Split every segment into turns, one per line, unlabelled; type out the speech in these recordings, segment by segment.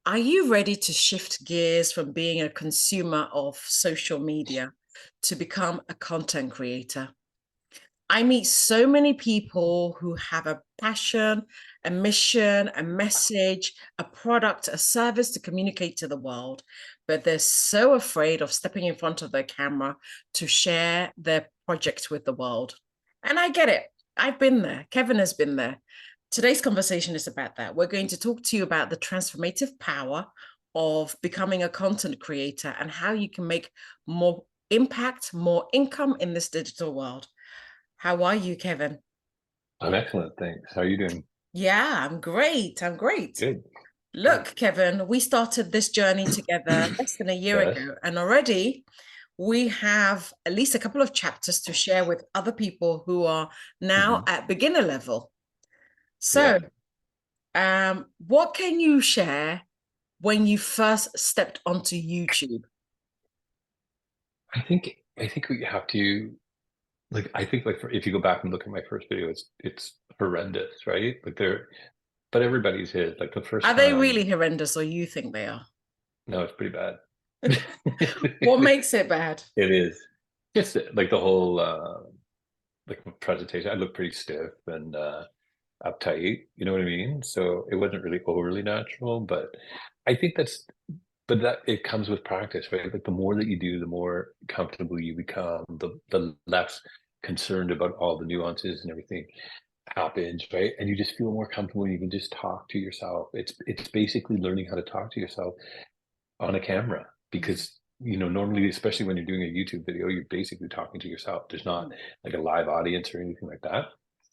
Are you ready to shift gears from being a consumer of social media to become a content creator? I meet so many people who have a passion, a mission, a message, a product, a service to communicate to the world, but they're so afraid of stepping in front of their camera to share their project with the world. And I get it. I've been there. Kevin has been there. Today's conversation is about that. We're going to talk to you about the transformative power of becoming a content creator and how you can make more impact, more income in this digital world. How are you, Kevin?
I'm excellent, thanks. How are you doing?
Yeah, I'm great. I'm great.
Good, good.
Look, Kevin, we started this journey together less than a year
Yes.
ago, and already we have at least a couple of chapters to share with other people who are now
Hmm.
at beginner level.
Yeah.
So, what can you share when you first stepped onto YouTube?
I think what you have to I think if you go back and look at my first video, it's horrendous, right? But everybody's is like the first
Are they
time.
really horrendous, or you think they are?
No, it's pretty bad.
What makes it bad?
It is. Just like the whole presentation. I look pretty stiff and uptight, you know what I mean? So it wasn't really overly natural, but I think that it comes with practice, right? Like the more that you do, the more comfortable you become, the less concerned about all the nuances and everything happens, right? And you just feel more comfortable when you can just talk to yourself. It's basically learning how to talk to yourself on a camera
Mhm.
because normally, especially when you're doing a YouTube video, you're basically talking to yourself. There's not like a live audience or anything like that.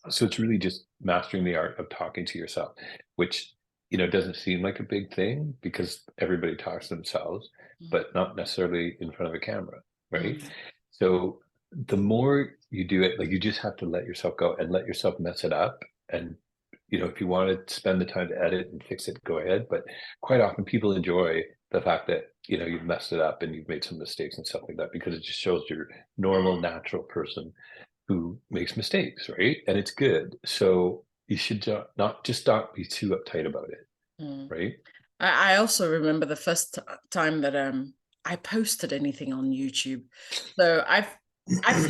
So it's really just mastering the art of talking to yourself, which doesn't seem like a big thing because everybody talks to themselves,
Mhm.
but not necessarily in front of a camera, right?
Mhm.
So the more you do it, like you just have to let yourself go and let yourself mess it up. And if you want to spend the time to edit and fix it, go ahead. But quite often people enjoy the fact that you've messed it up and you've made some mistakes and stuff like that because it just shows your normal, natural person who makes mistakes, right? And it's good. So you should not be too uptight about it,
Mhm.
right?
I also remember the first time that I posted anything on YouTube. So I've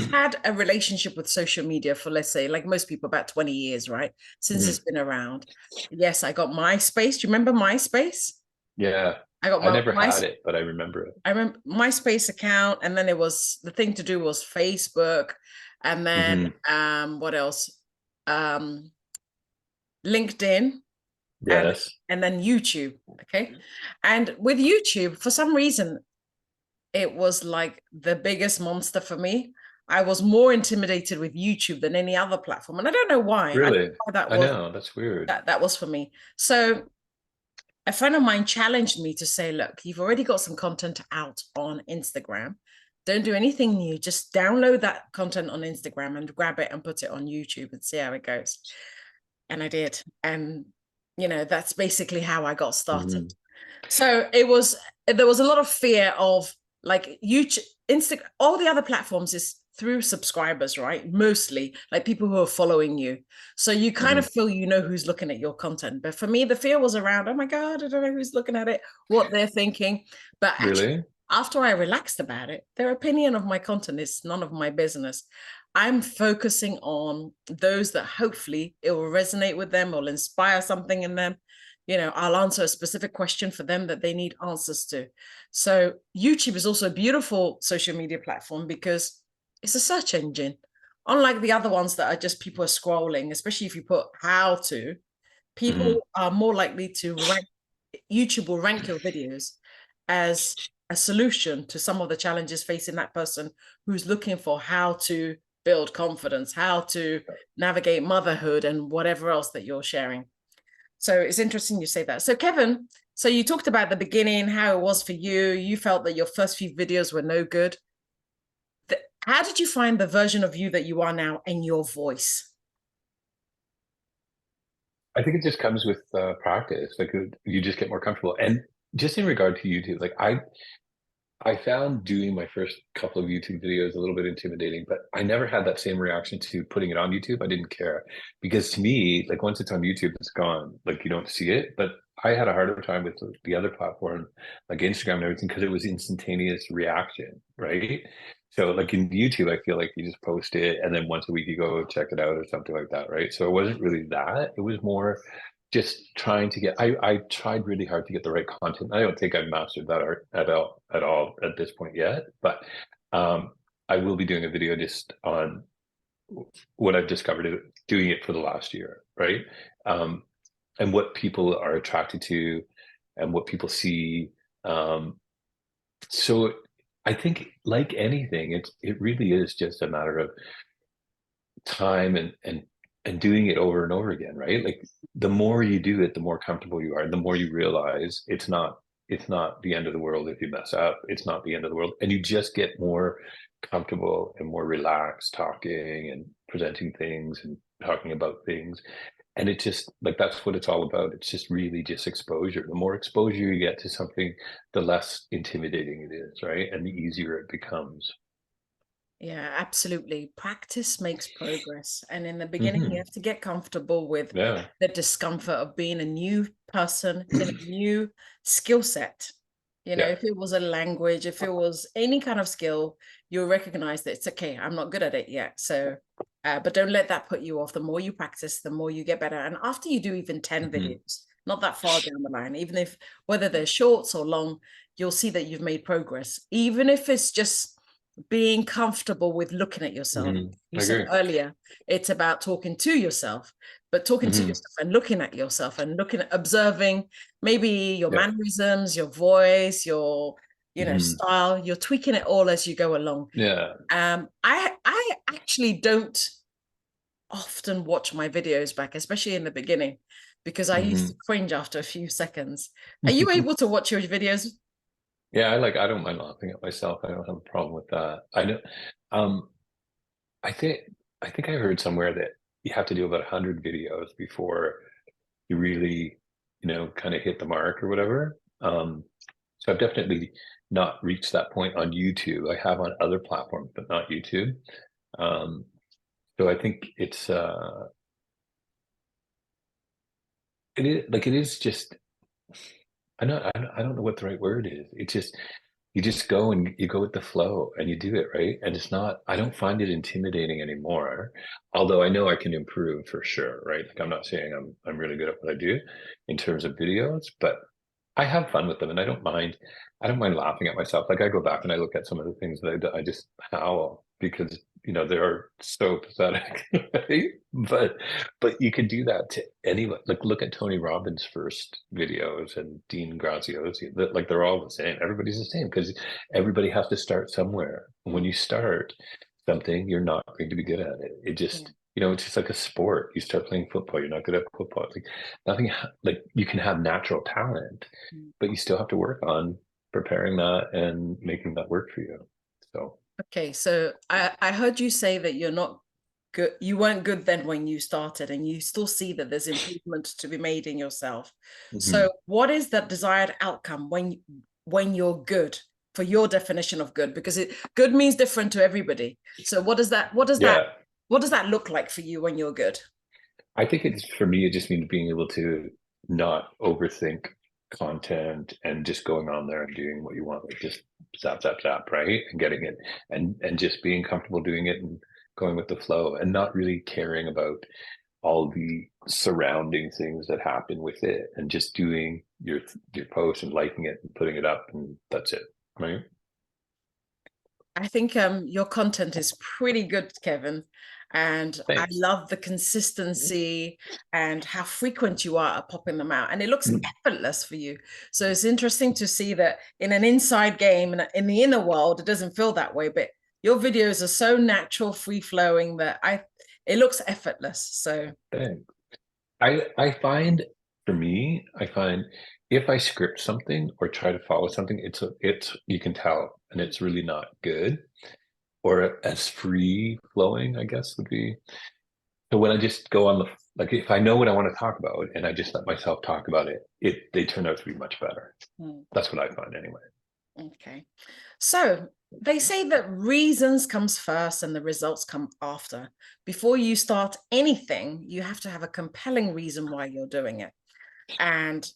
had a relationship with social media for, let's say, like most people, about 20 years, right? Since it's
Mhm.
been around. Yes, I got MySpace. Do you remember MySpace?
Yeah,
I got
I never
my
had it, but I remember it.
I remember MySpace account, and then it was the thing to do was Facebook, and then
Hmm.
what else? Um, LinkedIn, and
Yes.
and then YouTube. Okay. And with YouTube, for some reason, it was like the biggest monster for me. I was more intimidated with YouTube than any other platform. And I don't know why. I don't
Really?
know why that
I
was
know, that's weird.
that was for me. So a friend of mine challenged me to say, look, you've already got some content out on Instagram. Don't do anything new. Just download that content on Instagram and grab it and put it on YouTube and see how it goes. And I did. And that's basically how I got started.
Mhm.
So there was a lot of fear of, like, YouTube, Instagram, all the other platforms is through subscribers, right? Mostly like people who are following you. So you kind
Mhm.
of feel who's looking at your content. But for me, the fear was around, oh my God, I don't know who's looking at it, what they're thinking. But actually,
Really?
after I relaxed about it, their opinion of my content is none of my business. I'm focusing on those that hopefully it will resonate with them or inspire something in them. I'll answer a specific question for them that they need answers to. So YouTube is also a beautiful social media platform because it's a search engine. Unlike the other ones that are just people are scrolling, especially if you put how to,
Mhm.
people are more likely to rank, YouTube will rank your videos as a solution to some of the challenges facing that person who's looking for how to build confidence, how to navigate motherhood and whatever else that you're sharing. So it's interesting you say that. So Kevin, so you talked about the beginning, how it was for you. You felt that your first few videos were no good. How did you find the version of you that you are now and your voice?
I think it just comes with practice. Like you just get more comfortable. And just in regard to YouTube, like I found doing my first couple of YouTube videos a little bit intimidating, but I never had that same reaction to putting it on YouTube. I didn't care because to me, like once it's on YouTube, it's gone. Like you don't see it. But I had a harder time with the other platform, like Instagram and everything, because it was instantaneous reaction, right? So like in YouTube, I feel like you just post it and then once a week you go check it out or something like that, right? So it wasn't really that. It was more just trying to get, I tried really hard to get the right content. I don't think I've mastered that art at all at this point yet, but I will be doing a video just on what I've discovered doing it for the last year, right? And what people are attracted to and what people see. So I think like anything, it really is just a matter of time and doing it over and over again, right? Like the more you do it, the more comfortable you are, the more you realize it's not the end of the world if you mess up. It's not the end of the world. And you just get more comfortable and more relaxed talking and presenting things and talking about things. And it just like that's what it's all about. It's just really just exposure. The more exposure you get to something, the less intimidating it is, right? And the easier it becomes.
Yeah, absolutely. Practice makes progress. And in the beginning, you
Hmm.
have to get comfortable with
Yeah.
the discomfort of being a new person in a new skill set. You know,
Yeah.
if it was a language, if it was any kind of skill, you'll recognize that it's okay, I'm not good at it yet. So, but don't let that put you off. The more you practice, the more you get better. And after you do even 10
Hmm.
videos, not that far down the line, even if whether they're shorts or long, you'll see that you've made progress. Even if it's just being comfortable with looking at yourself.
Hmm.
You
I
said
agree.
earlier, it's about talking to yourself, but talking to
Hmm.
yourself and looking at yourself and looking at observing maybe your
Yeah.
mannerisms, your voice, your
Hmm.
style. You're tweaking it all as you go along.
Yeah.
I actually don't often watch my videos back, especially in the beginning, because I used to
Hmm.
cringe after a few seconds. Are you able to watch your videos?
Yeah, I don't mind laughing at myself. I don't have a problem with that. I know um I think I think I heard somewhere that you have to do about 100 videos before you really, kind of hit the mark or whatever. So I've definitely not reached that point on YouTube. I have on other platforms, but not YouTube. Um, so I think it is just I don't know what the right word is. It's just you just go and you go with the flow and you do it, right? And it's not I don't find it intimidating anymore. Although I know I can improve for sure, right? Like I'm not saying I'm really good at what I do in terms of videos, but I have fun with them and I don't mind laughing at myself. Like I go back and I look at some of the things that I just howl because they are so pathetic. Right? But you can do that to anyone. Like look at Tony Robbins' first videos and Dean Graziosi. Like they're all the same. Everybody's the same because everybody has to start somewhere. And when you start something, you're not going to be good at it. It
Yeah.
just it's just like a sport. You start playing football, you're not good at football. Like nothing like you can have natural talent, but you still have to work on preparing that and making that work for you. So
Okay, so I heard you say that you're not good, you weren't good then when you started, and you still see that there's improvement to be made in yourself.
mhm.
So what is that desired outcome when you're good, for your definition of good? Because good means different to everybody. So
Yeah,
what does that look like for you when you're good?
I think it's for me, it just means being able to not overthink content and just going on there and doing what you want, like just zap, zap, zap, right? And getting it and just being comfortable doing it and going with the flow and not really caring about all the surrounding things that happen with it and just doing your post and liking it and putting it up and that's it. Right.
I think your content is pretty good, Kevin. And I
Thanks.
love the consistency and how frequent you are at popping them out. And it looks effortless for you. So it's interesting to see that in an inside game and in the inner world, it doesn't feel that way. But your videos are so natural, free flowing that it looks effortless. So
Thanks. I find for me, I find if I script something or try to follow something, it's you can tell and it's really not good or as free flowing, I guess would be. So when I just go on the like if I know what I want to talk about and I just let myself talk about it, they turn out to be much better.
hmm.
That's what I find anyway.
Okay. So they say that reasons comes first and the results come after. Before you start anything, you have to have a compelling reason why you're doing it. And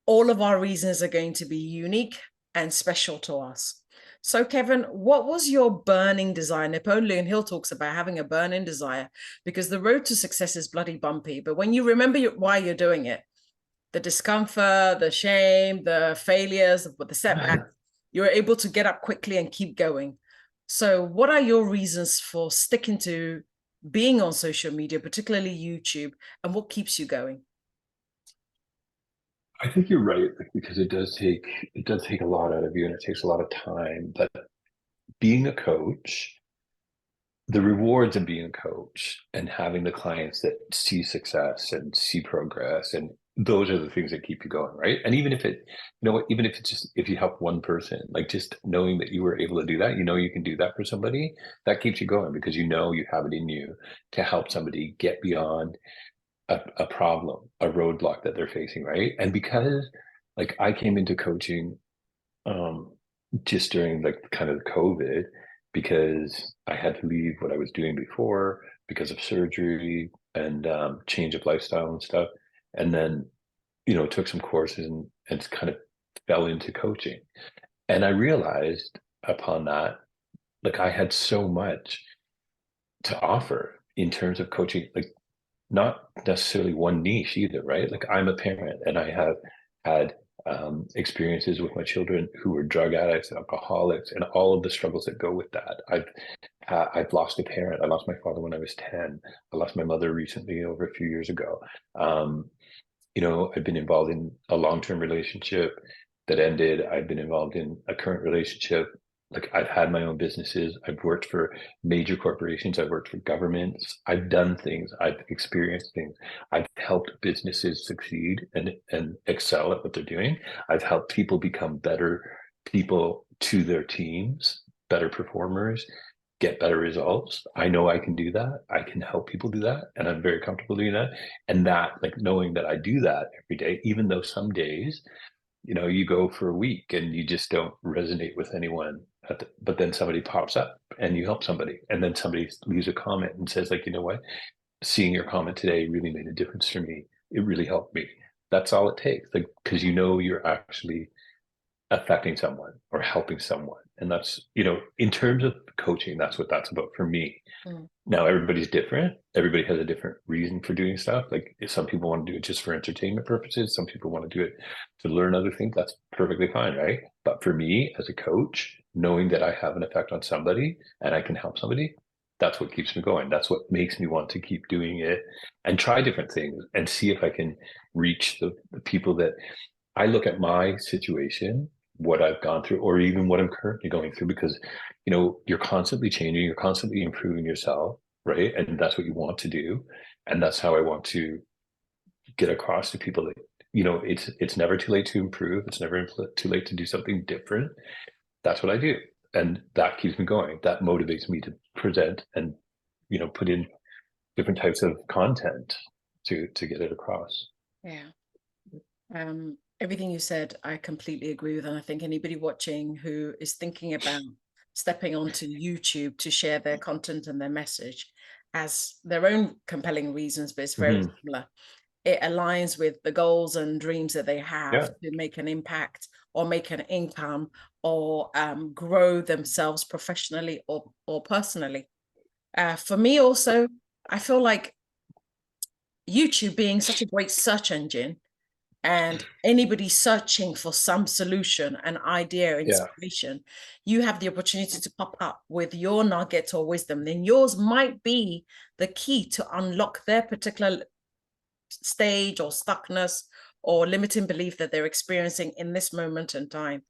all of our reasons are going to be unique and special to us. So, Kevin, what was your burning desire? Napoleon Hill talks about having a burning desire because the road to success is bloody bumpy. But when you remember why you're doing it, the discomfort, the shame, the failures, the setbacks, you're able to get up quickly and keep going. So, what are your reasons for sticking to being on social media, particularly YouTube, and what keeps you going?
I think you're right, like, because it does take a lot out of you, and it takes a lot of time. But being a coach, the rewards of being a coach and having the clients that see success and see progress, and those are the things that keep you going, right? And even if it, even if it's just if you help one person, like just knowing that you were able to do that, you can do that for somebody, that keeps you going because you have it in you to help somebody get beyond a problem, a roadblock that they're facing, right? And because like I came into coaching um just during like kind of COVID because I had to leave what I was doing before because of surgery and change of lifestyle and stuff. And then, took some courses and kind of fell into coaching. And I realized upon that, like I had so much to offer in terms of coaching, like not necessarily one niche either, right? Like I'm a parent and I have had experiences with my children who were drug addicts and alcoholics and all of the struggles that go with that. I've lost a parent. I lost my father when I was 10. I lost my mother recently over a few years ago. I've been involved in a long-term relationship that ended. I've been involved in a current relationship. Like I've had my own businesses. I've worked for major corporations. I've worked for governments. I've done things. I've experienced things. I've helped businesses succeed and excel at what they're doing. I've helped people become better people to their teams, better performers, get better results. I know I can do that. I can help people do that. And I'm very comfortable doing that. And that, like knowing that I do that every day, even though some days, you go for a week and you just don't resonate with anyone. But then somebody pops up and you help somebody. And then somebody leaves a comment and says, like, you know what? Seeing your comment today really made a difference for me. It really helped me. That's all it takes. Like, because you're actually affecting someone or helping someone. And that's, in terms of coaching, that's what that's about for me.
Mm.
Now, everybody's different. Everybody has a different reason for doing stuff. Like if some people want to do it just for entertainment purposes. Some people want to do it to learn other things. That's perfectly fine, right? But for me as a coach, knowing that I have an effect on somebody and I can help somebody, that's what keeps me going. That's what makes me want to keep doing it and try different things and see if I can reach the people that I look at my situation, what I've gone through, or even what I'm currently going through, because you're constantly changing, you're constantly improving yourself, right? And that's what you want to do, and that's how I want to get across to people that it's never too late to improve. It's never too late to do something different. That's what I do, and that keeps me going. That motivates me to present and put in different types of content to get it across.
Yeah. Everything you said, I completely agree with. And I think anybody watching who is thinking about stepping onto YouTube to share their content and their message has their own compelling reasons, but it's very similar. It aligns with the goals and dreams that they have to make an impact or make an income or grow themselves professionally or personally. For me also, I feel like YouTube being such a great search engine, and anybody searching for some solution, an idea, inspiration, you have the opportunity to pop up with your nugget or wisdom. Then yours might be the key to unlock their particular stage or stuckness or limiting belief that they're experiencing in this moment in time.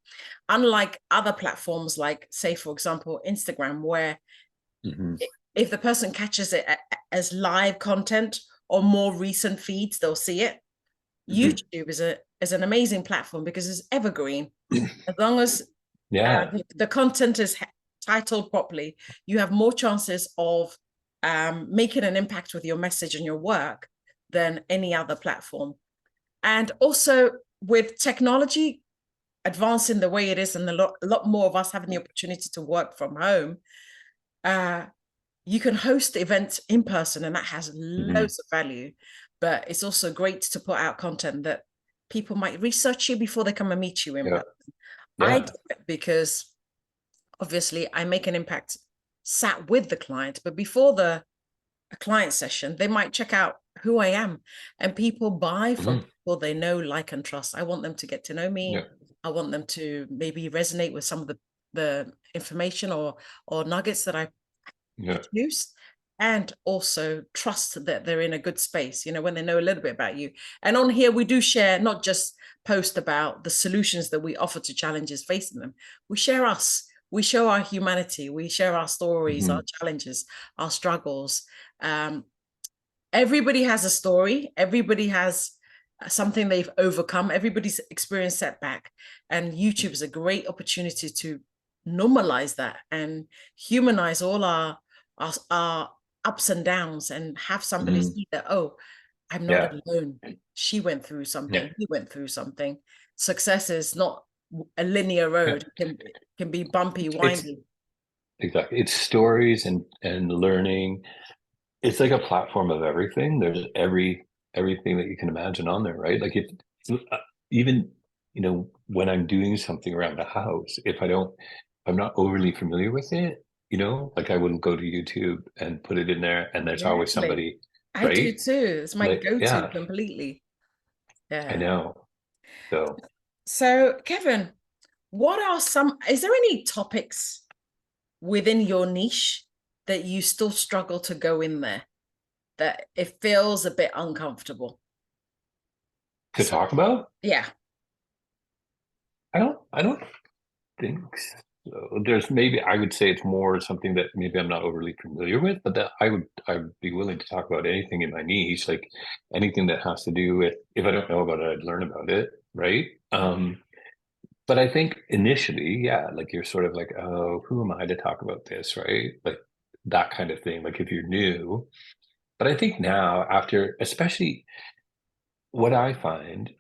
Unlike other platforms like, say, for example, Instagram, where if the person catches it as live content or more recent feeds, they'll see it. YouTube is an amazing platform because it's evergreen. As long as the content is titled properly, you have more chances of making an impact with your message and your work than any other platform. And also with technology advancing the way it is, and a lot more of us having the opportunity to work from home, you can host events in person, and that has loads of value. But it's also great to put out content that people might research you before they come and meet you in
Yeah.
person. I
Yeah.
do it because obviously I make an impact sat with the client, but before a client session, they might check out who I am. And people buy from
Mhm.
people they know, like, and trust. I want them to get to know me.
Yeah.
I want them to maybe resonate with some of the information or nuggets that I
Yeah.
produce, and also trust that they're in a good space, when they know a little bit about you. And on here, we do share, not just post about the solutions that we offer to challenges facing them. We share us. We show our humanity. We share our stories, our
Mhm.
challenges, our struggles. Um, Everybody has a story. Everybody has something they've overcome. Everybody's experienced setback, and YouTube is a great opportunity to normalize that and humanize all our ups and downs, and have somebody
Mhm.
see that, oh, I'm not
Yeah.
alone. She went through
Yeah.
something. He went through something. Success is not a linear
Yeah.
road. It can be bumpy,
It's
windy.
exactly, it's stories and learning. It's like a platform of everything. There's everything that you can imagine on there, right? Like if even when I'm doing something around a house, if I'm not overly familiar with it, like I wouldn't go to YouTube and put it in there, and there's always
Exactly.
somebody,
I do
right?
too. It's my
Like,
go-to
yeah,
completely.
I
Yeah.
know. So
So, Kevin, is there any topics within your niche that you still struggle to go in there, that it feels a bit uncomfortable?
to talk about,
Yeah.
I don't think so. There's maybe I would say it's more something that maybe I'm not overly familiar with, but that I would be willing to talk about anything in my niche, like anything that has to do with if I don't know about it, I'd learn about it, right? But I think initially, yeah, like you're sort of like, oh, who am I to talk about this, right? Like that kind of thing. Like if you're new, but I think now after, especially what I find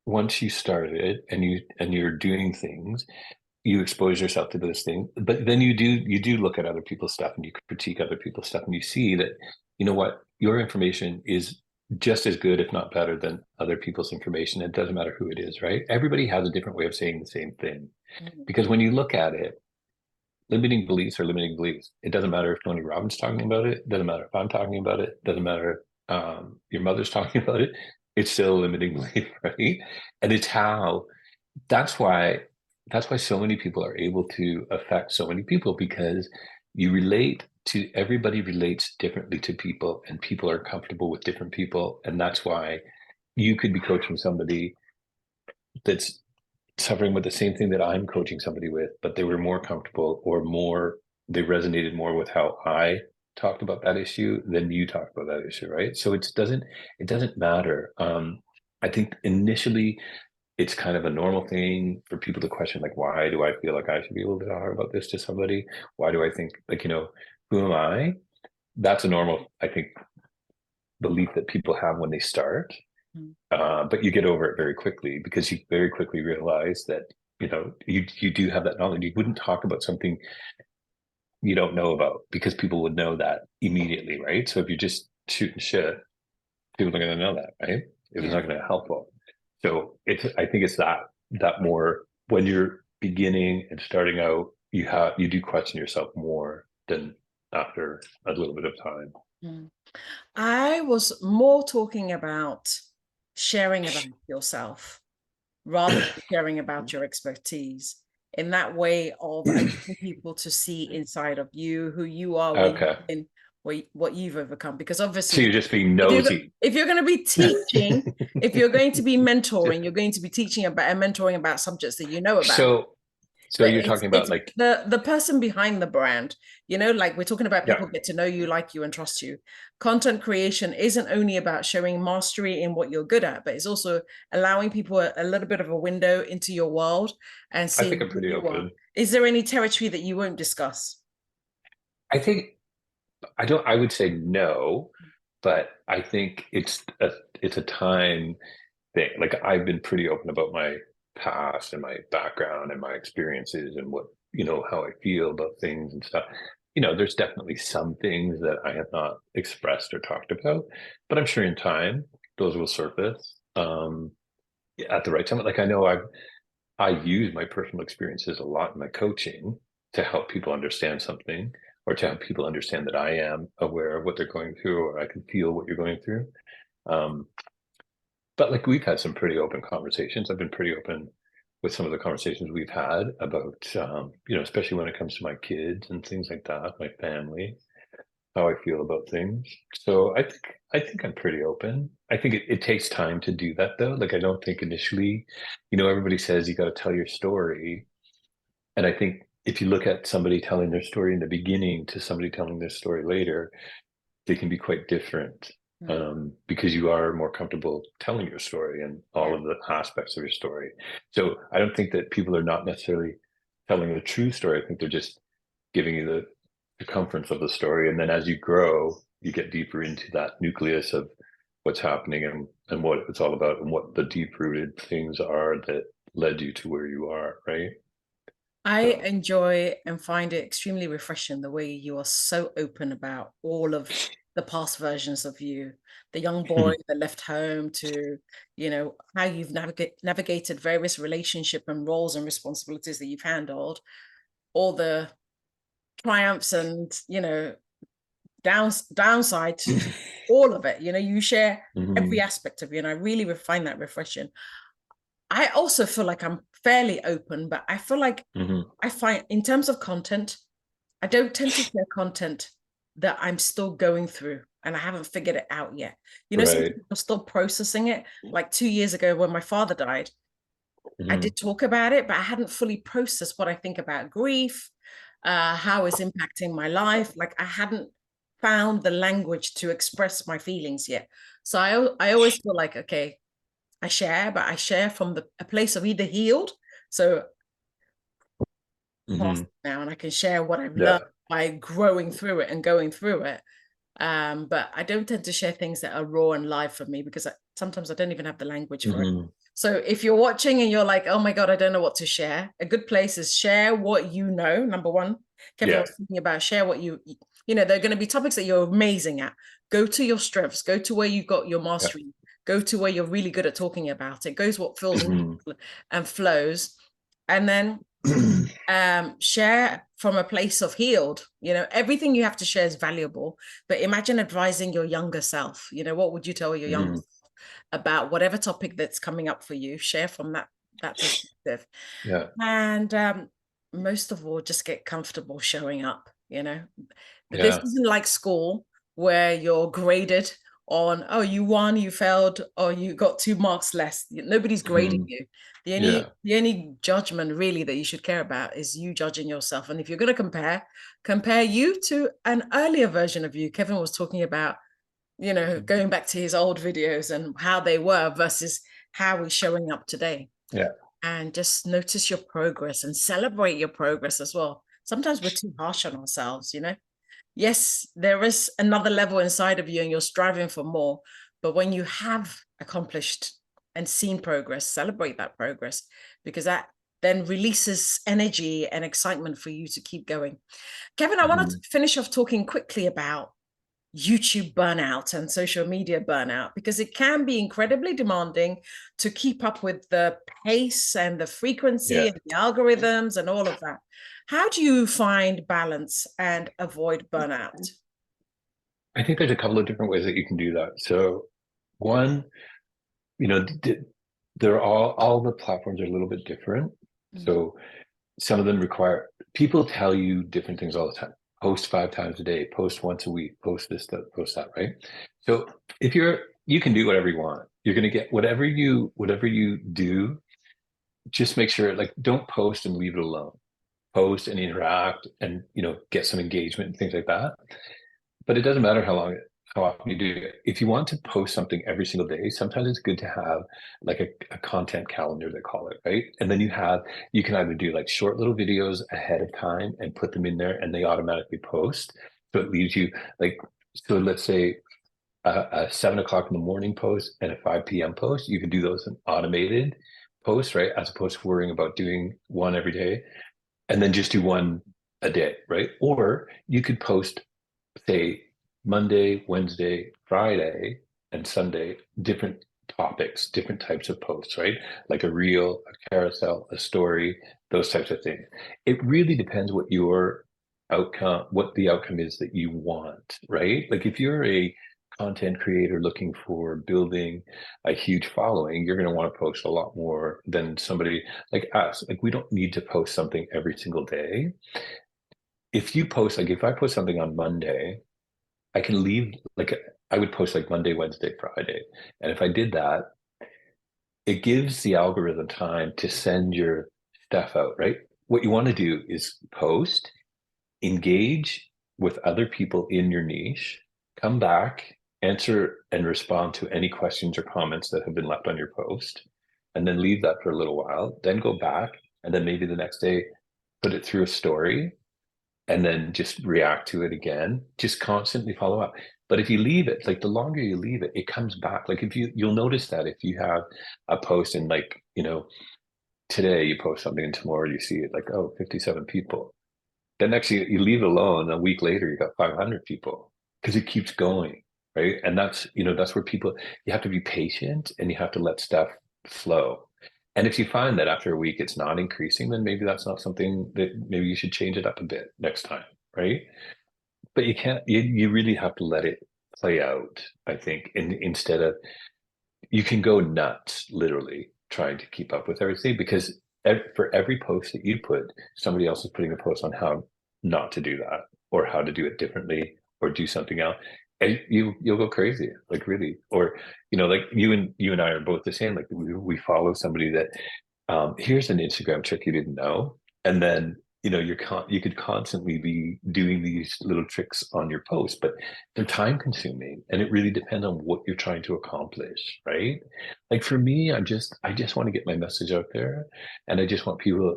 once you started and you're doing things, you expose yourself to those things, but then you do look at other people's stuff and you critique other people's stuff and you see that what your information is just as good if not better than other people's information. It doesn't matter who it is, right? Everybody has a different way of saying the same thing,
Mhm.
because when you look at it, limiting beliefs are limiting beliefs. It doesn't matter if Tony Robbins talking about it, doesn't matter if I'm talking about it, doesn't matter your mother's talking about it, it's still a limiting belief, right? And that's why so many people are able to affect so many people, because everybody relates differently to people, and people are comfortable with different people. And that's why you could be coaching somebody that's suffering with the same thing that I'm coaching somebody with, but they were more comfortable they resonated more with how I talked about that issue than you talked about that issue, right? So it doesn't matter. I think initially it's kind of a normal thing for people to question, like, why do I feel like I should be able to talk about this to somebody? Why do I think, like, who am I? That's a normal, I think, belief that people have when they start.
Mhm.
But you get over it very quickly, because you very quickly realize that, you do have that knowledge. You wouldn't talk about something you don't know about, because people would know that immediately, right? So if you're just shooting shit, people are going to know that, right? If it's
Yeah.
not going to help them. So I think it's that more when you're beginning and starting out, you do question yourself more than after a little bit of time.
Mm. I was more talking about sharing about yourself rather than sharing about your expertise, in that way of allowing people to see inside of you, who you are, where you've
Okay.
been, what you've overcome. Because
So
obviously,
you're just being
if you're
nosy.
if you're going to be teaching, if you're going to be mentoring, you're going to be teaching about and mentoring about subjects that you know about.
So
But
you're
it's
talking about
it's
like,
the person behind the brand, like we're talking about,
yeah,
people get to know you, like you, and trust you. Content creation isn't only about showing mastery in what you're good at, but it's also allowing people a little bit of a window into your world and
I think
seeing
I'm
who
pretty
you are.
open.
Is there any territory that you won't discuss?
I think I would say no, but I think it's a time thing. Like I've been pretty open about my past and my background and my experiences and how I feel about things and stuff. There's definitely some things that I have not expressed or talked about, but I'm sure in time those will surface. at the right time. Like, I know I use my personal experiences a lot in my coaching to help people understand something, or to help people understand that I am aware of what they're going through, or I can feel what you're going through. Um, but like, we've had some pretty open conversations. I've been pretty open with some of the conversations we've had about, especially when it comes to my kids and things like that, my family, how I feel about things. So I think I'm pretty open. I think it takes time to do that though. Like, I don't think initially, everybody says you got to tell your story. And I think if you look at somebody telling their story in the beginning to somebody telling their story later, they can be quite different, because you are more comfortable telling your story and all of the aspects of your story. So I don't think that people are not necessarily telling the true story. I think they're just giving you the circumference of the story. And then as you grow, you get deeper into that nucleus of what's happening, and what it's all about, and what the deep rooted things are that led you to where you are, right?
I
So,
enjoy and find it extremely refreshing the way you are so open about all of the past versions of you, the young boy that left home, to, how you've navigated various relationship and roles and responsibilities that you've handled, all the triumphs and, downside to all of it. You share every
mhm,
aspect of you, and I really find that refreshing. I also feel like I'm fairly open, but I feel like
mhm,
I find in terms of content, I don't tend to share content that I'm still going through and I haven't figured it out yet. Some
right.
people are still processing it. Like 2 years ago when my father died, I
Mhm,
did talk about it, but I hadn't fully processed what I think about grief, how it's impacting my life. Like, I hadn't found the language to express my feelings yet. So I always feel like, okay, I share, but I share from a place of either healed. So past
mhm,
now, and I can share what I've learned
yeah.
by growing through it and going through it. But I don't tend to share things that are raw and live for me, because sometimes I don't even have the language for it.
Mhm,
So if you're watching and you're like, oh my God, I don't know what to share, a good place is share what you know. Number one, Kevin
yeah.
was thinking about share what there are going to be topics that you're amazing at. Go to your strengths, go to where you got your
Yeah.
mastery, go to where you're really good at talking about it, goes what feels
Mhm.
and flows. And then share from a place of healed. Everything you have to share is valuable, but imagine advising your younger self. What would you tell your younger
Mhm.
self about whatever topic that's coming up for you? Share from that perspective.
Yeah.
And most of all, just get comfortable showing up. This
Yeah.
isn't like school where you're graded on, oh, you won, you failed, or you got 2 marks less. Nobody's grading
Mhm.
you. the only
Yeah.
the only judgment really that you should care about is you judging yourself. And if you're going to compare you to an earlier version of you. Kevin was talking about, going back to his old videos and how they were versus how he's showing up today.
Yeah.
And just notice your progress and celebrate your progress as well. Sometimes we're too harsh on ourselves. Yes, there is another level inside of you and you're striving for more. But when you have accomplished and seen progress, celebrate that progress, because that then releases energy and excitement for you to keep going. Kevin, I wanted to
Mhm.
finish off talking quickly about YouTube burnout and social media burnout, because it can be incredibly demanding to keep up with the pace and the frequency
Yeah.
and the algorithms and all of that. How do you find balance and avoid burnout?
I think there's a couple of different ways that you can do that. So, one, you know, they're all the platforms are a little bit different.
Mm.
So some of them require, people tell you different things all the time. Post 5 times a day, post once a week, post this, that, post that, right? So if you can do whatever you want. You're going to get whatever you do. Just make sure, like, don't post and leave it alone. Post and interact, and get some engagement and things like that. But it doesn't matter how often you do it. If you want to post something every single day, sometimes it's good to have like a content calendar, they call it, right? And then you can either do like short little videos ahead of time and put them in there and they automatically post. So it leaves you like, so let's say a 7 o'clock in the morning post and a 5 p.m. post, you can do those in automated posts, right? As opposed to worrying about doing one every day and then just do one a day, right? Or you could post, say, Monday, Wednesday, Friday, and Sunday, different topics, different types of posts, right? Like a reel, a carousel, a story, those types of things. It really depends what what the outcome is that you want, right? Like if you're a content creator looking for building a huge following, you're going to want to post a lot more than somebody like us. Like we don't need to post something every single day. If you post, like if I post something on Monday, I can leave, like I would post like Monday, Wednesday, Friday. And if I did that, it gives the algorithm time to send your stuff out, right? What you want to do is post, engage with other people in your niche, come back, answer and respond to any questions or comments that have been left on your post, and then leave that for a little while, then go back, and then maybe the next day put it through a story, and then just react to it again, just constantly follow up. But if you leave it, like the longer you leave it, it comes back. Like if you'll notice that if you have a post and like, today you post something and tomorrow you see it like, oh, 57 people. Then next you leave it alone, a week later, you got 500 people because it keeps going, right? And that's where you have to be patient and you have to let stuff flow. And if you find that after a week it's not increasing, then maybe that's not something that maybe you should change it up a bit next time, right? But you really have to let it play out, I think, instead of, you can go nuts literally trying to keep up with everything because for every post that you put, somebody else is putting a post on how not to do that or how to do it differently or do something else. And you'll go crazy, like really. Or, like you and I are both the same. Like we follow somebody that here's an Instagram trick you didn't know. And then you could constantly be doing these little tricks on your post, but they're time consuming and it really depends on what you're trying to accomplish, right? Like for me, I just want to get my message out there, and I just want people,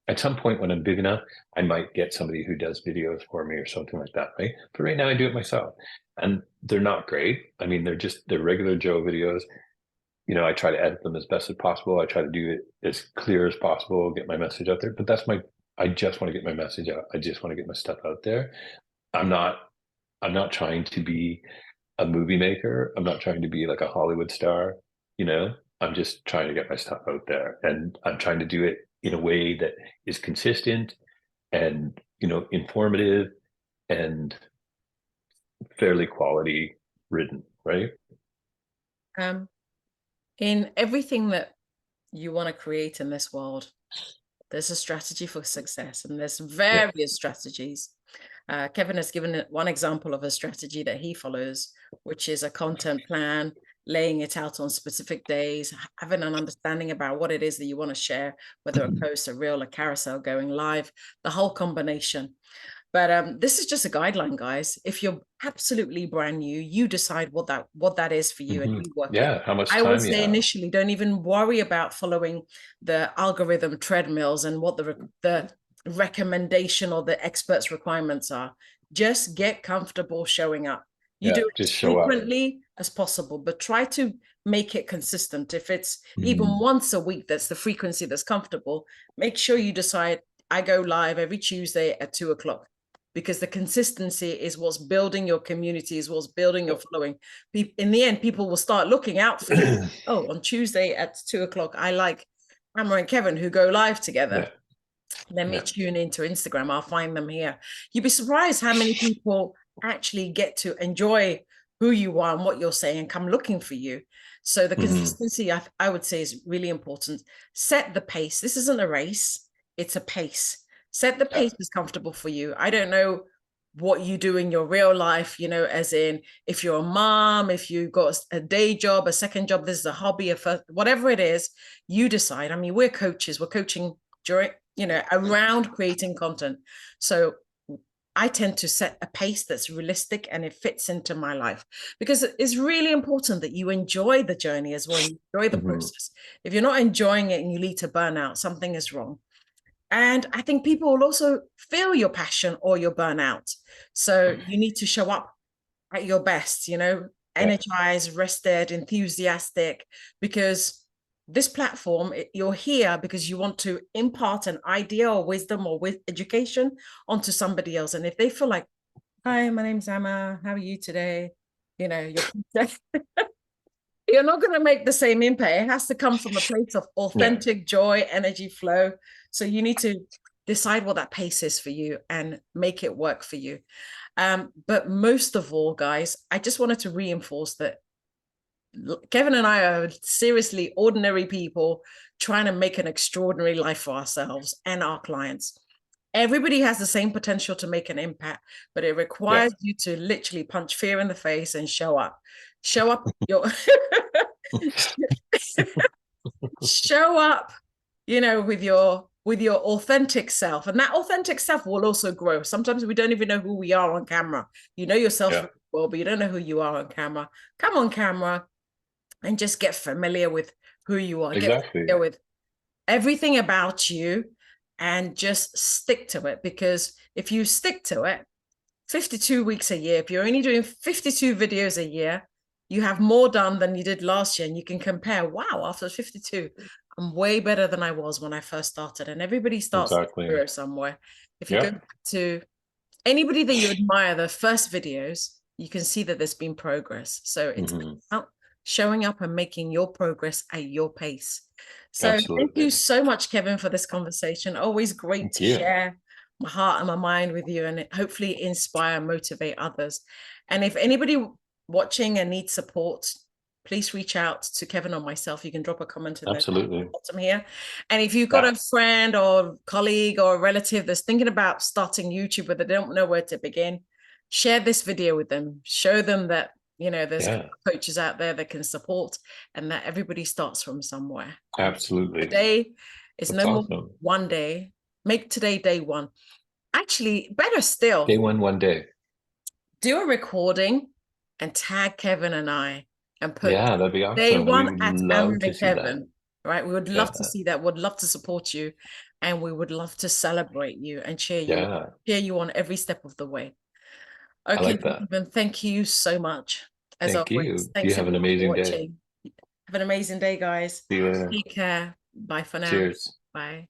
at some point when I'm big enough, I might get somebody who does videos for me or something like that, right? But right now I do it myself, and they're not great. I mean, they're regular Joe videos. I try to edit them as best as possible. I try to do it as clear as possible, get my message out there. But I just want to get my message out. I just want to get my stuff out there. I'm not, I'm not trying to be a movie maker. I'm not trying to be like a Hollywood star, you know. I'm just trying to get my stuff out there. And I'm trying to do it in a way that is consistent and, informative and fairly quality ridden, right?
Um, in everything that you want to create in this world, there's a strategy for success, and there's
Yeah.
various strategies. Kevin has given one example of a strategy that he follows, which is a content plan, laying it out on specific days, having an understanding about what it is that you want to share, whether a post, a reel, a carousel, going live, the whole combination. But this is just a guideline, guys. If you're absolutely brand new, you decide what that is for you and
Mhm.
you work it.
Yeah. How much
I would
time you
say
have?
initially, don't even worry about following the algorithm treadmills and what the recommendation or the experts' requirements are. Just get comfortable showing up. You
Yeah.
do it
Just
as
show up.
frequently as possible, but try to make it consistent. If it's even
Mhm.
once a week, that's the frequency that's comfortable. Make sure you decide, I go live every Tuesday at 2 o'clock, because the consistency is what's building your community, is what's building your following. In the end, people will start looking out for you. Oh, on Tuesday at 2 o'clock, I like Amber and Kevin who go live together.
Yeah.
Let me
Yeah.
tune into Instagram. I'll find them here. You'd be surprised how many people actually get to enjoy who you are and what you're saying and come looking for you. So the
Mhm.
consistency, I would say, is really important. Set the pace. This isn't a race, it's a pace. Set the
Yeah.
pace that's comfortable for you. I don't know what you do in your real life, as in if you're a mom, if you've got a day job, a second job, this is a hobby, whatever it is, you decide. I mean, we're coaches, we're coaching during, around creating content. So I tend to set a pace that's realistic and it fits into my life, because it's really important that you enjoy the journey as well. You enjoy the
Mhm.
process. If you're not enjoying it and you lead to burnout, something is wrong. And I think people will also feel your passion or your burnout. So you need to show up at your best,
Yeah.
energized, rested, enthusiastic, because this platform, you're here because you want to impart an idea or wisdom or with education onto somebody else. And if they feel like, hi, my name's Emma, how are you today? You're you're not going to make the same impact. It has to come from a place of
Yeah,
authentic joy, energy flow. So you need to decide what that pace is for you and make it work for you. But most of all, guys, I just wanted to reinforce that Kevin and I are seriously ordinary people trying to make an extraordinary life for ourselves and our clients. Everybody has the same potential to make an impact, but it
yeah,
requires you to literally punch fear in the face and show up. Show up your show up, with your authentic self. And that authentic self will also grow. Sometimes we don't even know who we are on camera. You know yourself
yeah,
well, but you don't know who you are on camera. Come on camera and just get familiar with who you are. Get
exactly.
familiar with everything about you and just stick to it. Because if you stick to it, 52 weeks a year, if you're only doing 52 videos a year, you have more done than you did last year. And you can compare, wow, after 52, I'm way better than I was when I first started. And everybody starts
Exactly.
somewhere. If you go
Yeah.
back to anybody that you admire, the first videos, you can see that there's been progress. So it's about showing up and making your progress at your pace. So thank you
Absolutely.
so much, Kevin, for this conversation. Always great
Thank
to
you.
share my heart and my mind with you and hopefully inspire, motivate others. And if anybody watching and needs support, please reach out to Kevin or myself. You can drop a comment in the
Absolutely.
bottom here. And if you've got
Yeah.
a friend or colleague or relative that's thinking about starting YouTube, but they don't know where to begin, share this video with them. Show them that, there's
Yeah.
coaches out there that can support and that everybody starts from somewhere.
Absolutely.
Today is
That's
no more
awesome.
one day. Make today day one. Actually, better still,
Day one day.
do a recording and tag Kevin and I and put
Yeah, that'd be
day
awesome. We
one
would
at
love to
Anime
see that.
Kevin. Right? We would love
Yeah.
to see that. Would love to support you, and we would love to celebrate you and cheer
Yeah.
you on every step of the way.
I
Okay,
like that.
Kevin, thank you so much. As
Thank
always,
you. You
thanks
have an
everyone for
amazing day.
watching. Have an amazing day, guys.
See you later.
Take care. Bye for now.
Cheers.
Bye.